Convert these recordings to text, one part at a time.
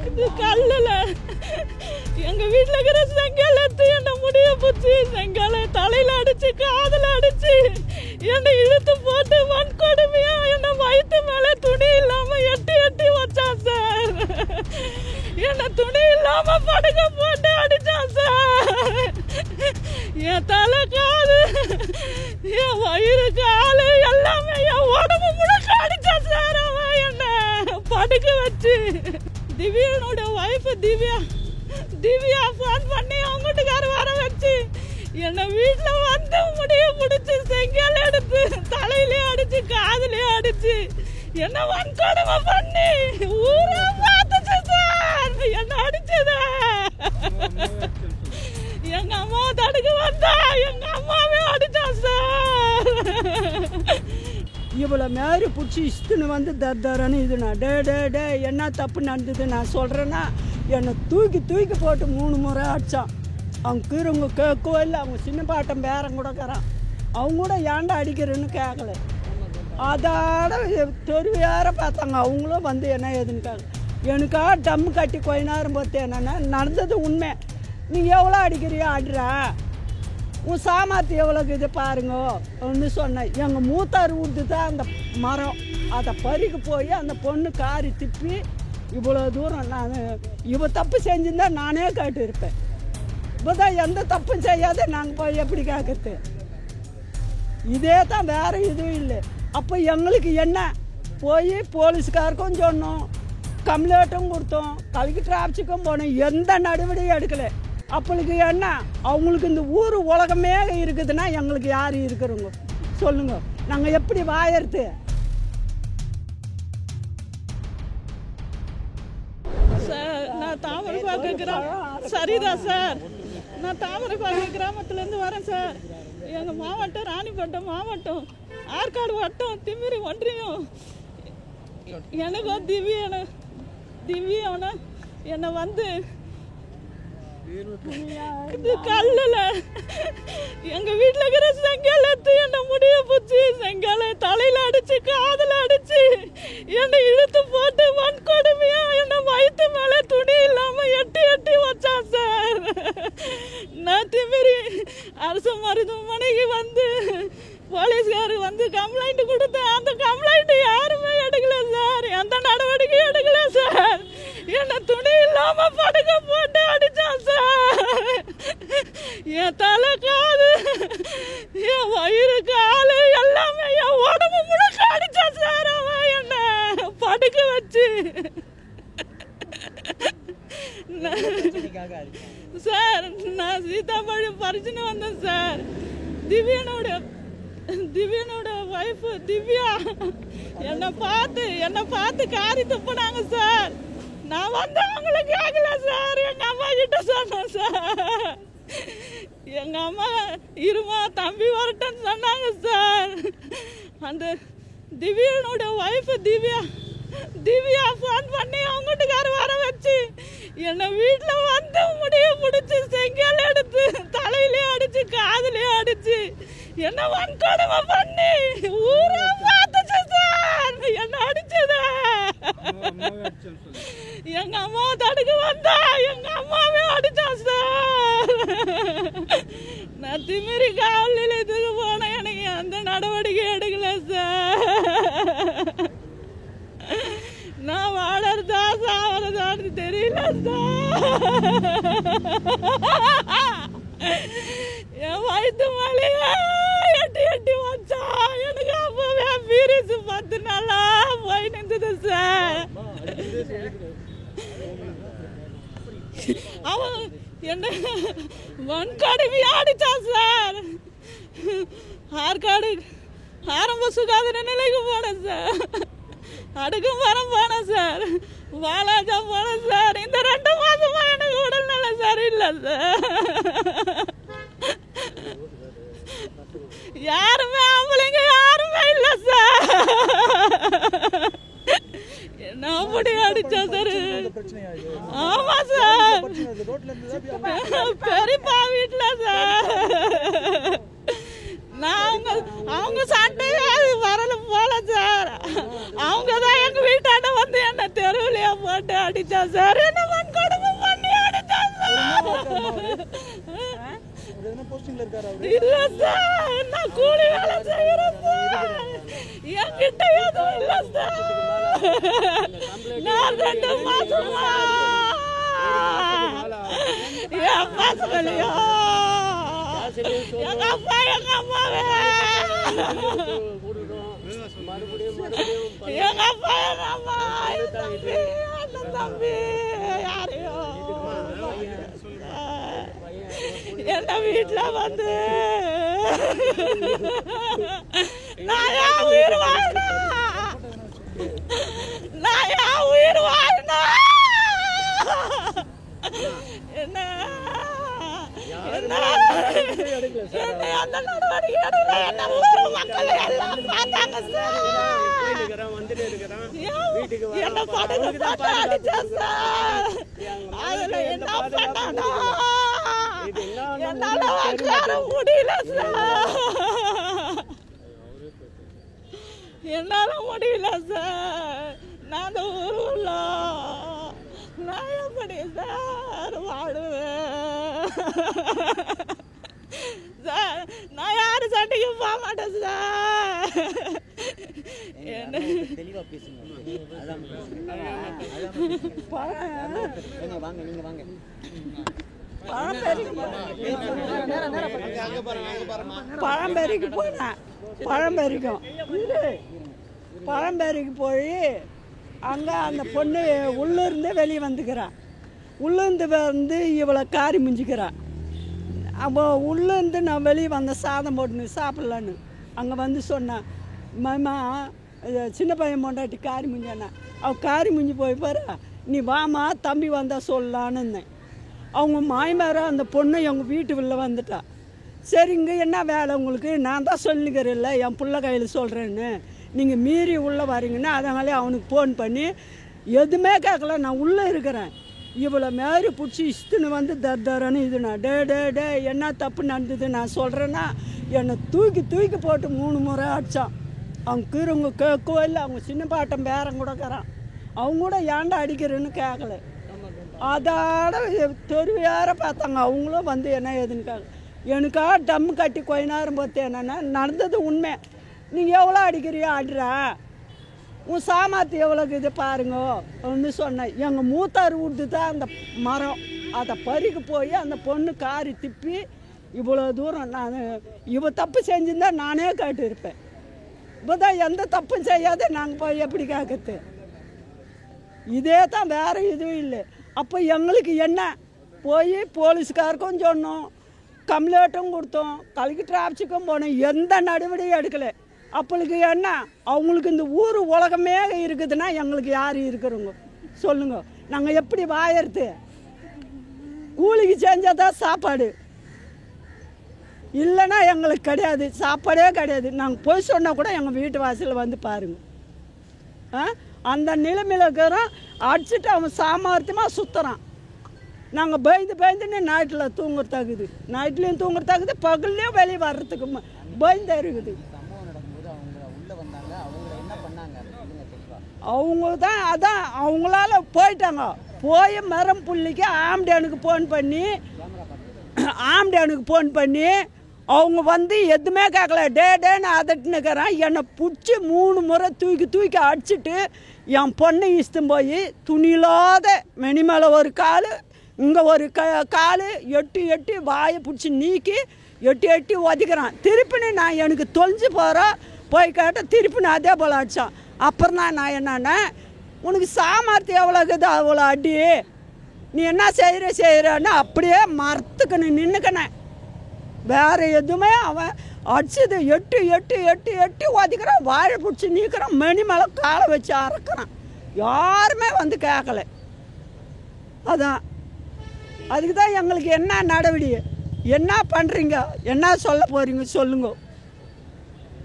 இது கல்லுல எங்க வீட்டுல இருக்கிற செங்கல் எடுத்து என்ன முடிய போச்சு, செங்கலை தலையில அடிச்சு காதுல அடிச்சு என்னை இழுத்து போட்டு வன்கொடுமையா என்ன வயிற்று மேல துணி இல்லாம எட்டி எட்டி வச்சான் சார். என்ன துணி இல்லாம படுக்க போட்டு அடிச்சான் சார். என் தலை காது என் வயிறு காலு எல்லாமே என் உடம்பு முழுக்க அடிச்சான் சார். அவன் என்ன படுக்க வச்சு திவ்யானோட வைஃப் திவ்யா ஃபோன் பண்ணி அவங்க வீட்டுக்கார வர வச்சு என்ன வீட்டுல வந்து முடிய முடிச்சு செங்கல் எடுத்து தலையிலே அடிச்சு காதுலயே அடிச்சு என்ன வன்கொடுமை பண்ணி ஊரே பார்த்துச்சு சார். என்ன அடிச்சத எங்க அம்மா தடுக்க வந்தா எங்க அம்மாவே அடிச்சா சார். இவ்வளோ மாரி பிடிச்சி இஷ்டுன்னு வந்து தர்தாரான்னு இதுண்ணா டே என்ன தப்பு நடந்தது நான் சொல்கிறேன்னா என்னை தூக்கி போட்டு 3 முறை அடித்தான். அவங்க கீரவங்க கேட்கவோ இல்லை. அவங்க சின்ன பாட்டம் பேரன் கூட இருக்கிறான். அவங்க கூட ஏன்டா அடிக்கிறேன்னு கேட்கல. அதோட தெருவையார பார்த்தாங்க. அவங்களும் வந்து என்ன ஏதுன்னு கேட்கல. எனக்காக டம்மு கட்டி கொஞ்ச நேரம் பார்த்து என்னென்னா நடந்தது உண்மை. நீங்கள் எவ்வளோ அடிக்கிறியோ ஆடுறா, உன் சாமர்த்தி எவ்வளோக்கு இது பாருங்க ஒன்று சொன்னேன். எங்கள் மூத்தார் விட்டு தான் அந்த மரம், அதை பறிக்க போய் அந்த பொண்ணு காரி திப்பி இவ்வளோ தூரம் நான் இவ தப்பு செஞ்சுருந்தா நானே கேட்டுருப்பேன். இப்போ தான் எந்த தப்பும் செய்யாத நாங்கள் போய் எப்படி கேட்குறது? இதே தான் வேறு இதுவும் இல்லை. அப்போ எங்களுக்கு என்ன போய் போலீஸ்காருக்கும் சொன்னோம், கம்ப்ளைண்ட்டும் கொடுத்தோம், கலெக்டர் ஆஃபீஸுக்கும் போனோம். எந்த நடவடிக்கையும் எடுக்கலை. அப்பளுக்கு என்ன அவங்களுக்கு இந்த ஊர் உலகமே இருக்குதுன்னா எங்களுக்கு யார் இருக்கிறவங்க சொல்லுங்க, நாங்கள் எப்படி வாயறது? சார் நான் தாமரைப்பாக்கம் சரிதான் சார், நான் தாமரைப்பாக்கம் கிராமத்துலேருந்து வரேன் சார். எங்கள் மாவட்டம் ராணிப்பட்டம் மாவட்டம், ஆற்காடு வட்டம், திமிரி ஒன்றியம். எனக்கும் திவ்யானா என்னை வந்து இது கல்லுல எங்க வீட்டுல இருக்கிற செங்கல் எடுத்து என்ன முடிய போச்சு, செங்கலை தலையில அடிச்சு காதுல அடிச்சு என்னை இழுத்து போட்டு வன்கொடுமையா என்ன வயிற்று மேல துணி இல்லாம எட்டி எட்டி வச்சான் சார். நான் திமிரி அரசு மருத்துவமனைக்கு வந்து போலீஸ்காரர் வந்து கம்ப்ளைண்ட் கொடுத்தேன். அந்த கம்ப்ளைண்ட் யாருமே எடுக்கல சார், எந்த நடவடிக்கையும் எடுக்கல சார். என்ன துணி இல்லாம படுக்க போட்டு அடிச்சான் சார். என் தலை காது என் வயிறு காலு எல்லாமே என் உடம்பு முழுக்க அடிச்சான் சார். அவன் என்ன படுக்க வச்சு சார். நான் சீதாப்பழம் பறிச்சுன்னு வந்தேன் சார். திவ்யானோட வைஃப் திவ்யா என்னை பார்த்து காரி துப்புனாங்க சார். நான் வந்து அவங்கள கேட்கல சார், எங்க அம்மா கிட்ட சொன்னேன் சார். எங்க அம்மா இருமா தம்பி வரட்டன்னு சொன்னாங்க சார். அந்த திவ்யானோட வைஃப் திவ்யா ஃபோன் பண்ணி அவங்க வீட்டுக்கார வர வச்சு என்னை வீட்டுல வந்து முடிய முடிச்சு செங்கல் எடுத்து தலையிலே அடிச்சு காதுலயே அடிச்சு என்ன வன்கொடுமை பண்ணி ஊரே பார்த்துச்சு சார். என்ன அடிச்சத எங்க அம்மா தடுக்க வந்தா எங்க அம்மாவே அடிச்சா சார். நான் திமிரி காலையில் இதுக்கு போனேன், எனக்கு எந்த நடவடிக்கை எடுக்கல சார். நான் வாழறதா சாவறதான்னு தெரியல சார். என் வயிற்று மேலேயே எட்டி வச்சா எனக்கு அப்பவே பீரியஸ் 10 நாளா போய் நின்றுது சார். அவன் என்ன வன்கொடுமையா அடிச்சான் சார். ஆற்காடு ஆரம்ப சுகாதார நிலைக்கு போனேன் சார், அடுக்கும் மரம் போனேன் சார், வாலாஜா போனேன் சார். இந்த 2 மாசமா எனக்கு உடல்நல சரியில்லை சார். யாருமே ஆம்பளைங்க யாருமே இல்லை சார். என்ன அப்படி அடிச்சா சார்? ஆமா சார், பெரியப்பா வீட்டுல சார். நான் அவங்க சண்டையே வரல போல சார். அவங்க தான் எங்க வீட்டாண்ட வந்து என்ன தெருவிலையா போட்டு அடித்தான் சார். என்ன வன்கொடுமை பண்ணி அடித்தான் சார். இல்ல சார், நான் கூலி வேலை செய்யறேன் சார். என்கிட்ட எதுவும் இல்ல சார். நான் 2 மாசமா என் பசங்களையோ எங்க அப்பா எங்க அம்மாவே எங்க அப்பா எங்க அம்மா தம்பி யாரையோ என்ன வீட்டுல வந்து நான் என் உயிர் வாழ்ந்தா நான் என் உயிர் வாழ்ந்தா என்ன அந்த நடவடிக்கை எடுக்கல. என்ன ஊர் மக்கள் எல்லாம் பார்த்தாங்க சார். என்ன படகு போட்டு அடிச்சா சார். அதுல என்ன பண்ணா என்னால உட்கார முடியல சார். என்னால முடியல சார். நான் அந்த ஊருல நான் எப்படி சார் வாழுவேன் சார். நான் யாரு சண்டைக்கும் போக மாட்டேன் சார். என்ன தெளிவா பேசுங்க. பழம்பெரிக்கு போனேன். பழம்பெரிக்கு போய் அங்கே அந்த பொண்ணு உள்ளிருந்து வெளியே வந்துக்கிறான். உள்ளேருந்து வந்து இவளை காரி முஞ்சிக்கிறான். அப்போ உள்ளேருந்து நான் வெளியே வந்தேன் சாதம் போட்டுன்னு சாப்பிட்லான்னு. அங்கே வந்து சொன்னேன், மாமா சின்ன பையன் பொண்டாட்டி காரி முஞ்சானே. அவள் காரி முஞ்சி போய் பாரு, நீ வாமா தம்பி வந்தால் சொல்லலான்னு இருந்தேன். அவங்க மாயமார அந்த பொண்ணு எங்கள் வீட்டு உள்ளே வந்துட்டா. சரிங்க என்ன வேலை உங்களுக்கு, நான் தான் சொல்லிக்கிறேன்ல என் பிள்ளை கையில் சொல்கிறேன்னு, நீங்கள் மீறி உள்ளே வரீங்கன்னா அதனாலே அவனுக்கு ஃபோன் பண்ணி எதுவுமே கேட்கல, நான் உள்ளே இருக்கிறேன். இவ்வளோ மாரி பிடிச்சி இஷ்டுன்னு வந்து தர்தரன்னு இதுண்ணா டே டே டே என்ன தப்பு நடந்தது நான் சொல்கிறேன்னா என்னை தூக்கி தூக்கி போட்டு 3 முறை அடித்தான். அவங்க கீரவங்க கேட்கவோ இல்லை. அவங்க சின்ன பாட்டம் பேரம் கொடுக்குறான். அவங்க கூட ஏன்டா அடிக்கிறேன்னு கேட்கல. அதோட தெருவையார பார்த்தாங்க. அவங்களும் வந்து என்ன ஏதுன்னு கேட்கல. எனக்கா டம் கட்டி கொஞ்ச நேரம் பார்த்து என்னென்னா நடந்தது உண்மை. நீங்கள் எவ்வளோ அடிக்கிறியோ ஆடுறா, உன் சாமாத்து எவ்வளோக்கு இது பாருங்க வந்து சொன்னேன். எங்கள் மூத்தார் விட்டு தான் அந்த மரம், அதை பறிக்க போய் அந்த பொண்ணு காரி திப்பி இவ்வளோ தூரம் நான் இவ தப்பு செஞ்சுருந்தா நானே கேட்டுருப்பேன். இப்போ தான் எந்த தப்பும் செய்யாத நாங்கள் போய் எப்படி கேட்குறது? இதே தான், வேறு இதுவும் இல்லை. அப்போ எங்களுக்கு என்ன போய் போலீஸ்காருக்கும் சொன்னோம், கம்ப்ளைண்ட்டும் கொடுத்தோம், கலெக்டர் ஆஃபீஸுக்கும் போனோம். எந்த நடவடிக்கையும் எடுக்கலை. அப்பளுக்கு என்ன, அவங்களுக்கு இந்த ஊர் உலகமே இருக்குதுன்னா எங்களுக்கு யார் இருக்கிறவங்க சொல்லுங்க? நாங்கள் எப்படி வாயறது? கூலிக்கு செஞ்சால் தான் சாப்பாடு, இல்லைன்னா எங்களுக்கு கிடையாது, சாப்பாடே கிடையாது. நாங்கள் போய் சொன்னால் கூட எங்கள் வீட்டு வாசலில் வந்து பாருங்க. அந்த நிலைமையில் இருக்கிறோம். அடிச்சுட்டு அவன் சாமர்த்தியமாக சுற்றுறான். நாங்கள் பயந்துன்னு நைட்டில் தூங்குறதாக்குது, நைட்லேயும் தூங்குறதாக்குது, பகல்லையும் வெளியே வர்றதுக்கு பயந்து இருக்குது. அவங்க தான் அதான் அவங்களால போயிட்டாங்க. போய் மரம் புள்ளிக்கு ஆம்டியானுக்கு ஃபோன் பண்ணி அவங்க வந்து எதுவுமே கேட்கல. டேன்னு அதட்டுனுக்கிறேன். என்னை பிடிச்சி 3 முறை தூக்கி அடிச்சுட்டு என் பொண்ணை இஷ்டம் போய் துணியில்லாத மெனி மேலே ஒரு கால், இங்கே ஒரு கால் எட்டி வாயை பிடிச்சி நீக்கி எட்டி ஒதுக்கிறான். திருப்பினு நான் எனக்கு தொலைஞ்சு போகிறோம் போய் கேட்டால் திருப்பினு அதே போல் அடித்தான். அப்புறம் தான் நான் என்னன்னா, உனக்கு சாமர்த்தியம் எவ்வளோ இருக்குது அவ்வளோ அடி, நீ என்ன செய்கிறன்னு அப்படியே மரத்துக்கு நின்றுக்கினேன். வேறு எதுவுமே அவன் அடிச்சது எட்டி ஒதுக்கிறான். வாழை பிடிச்சி நீக்கிறான். மெனி மேலே காலை வச்சு அறக்கிறான். யாருமே வந்து கேட்கல. அதான் அதுக்கு தான் எங்களுக்கு என்ன நடவடிக்கை, என்ன பண்ணுறீங்க, என்ன சொல்ல போகிறீங்க சொல்லுங்க?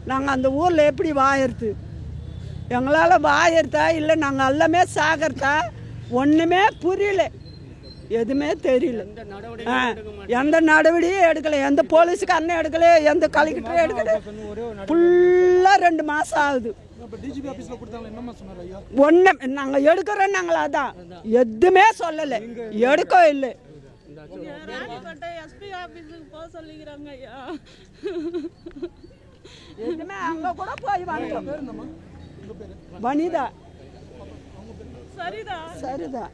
நாங்கள் அந்த ஊரில் எப்படி வாயறது? எங்களால் வாயறதா இல்லை நாங்கள் எல்லாமே சாகிறதா ஒன்றுமே புரியல, எதுவுமே தெரியல. எந்த நடவடிக்கையும் எடுக்கலை. எந்த போலீஸுக்கு அண்ணன் எடுக்கலை, எந்த கலெக்டரும் எடுக்கலை. ஃபுல்லாக 2 மாதம் ஆகுது. இப்போ டிஜிபி ஆஃபீஸில் கொடுத்தாங்க என்னம்மா சொன்னார் ஐயா? ஒன்று நாங்கள் எடுக்கிறோம், நாங்கள் அதான் எதுவுமே சொல்லலை, எடுக்க இல்லை. ராணிப்பேட்டை எஸ்பி ஆபீஸுக்கு போக சொல்லிக்கிறாங்க ஐயா. எதுவுமே அங்கே கூட போய் வந்தோம். பேர் என்னம்மா? உங்கள் பேர்? வனிதா. சரிதா சரிதா.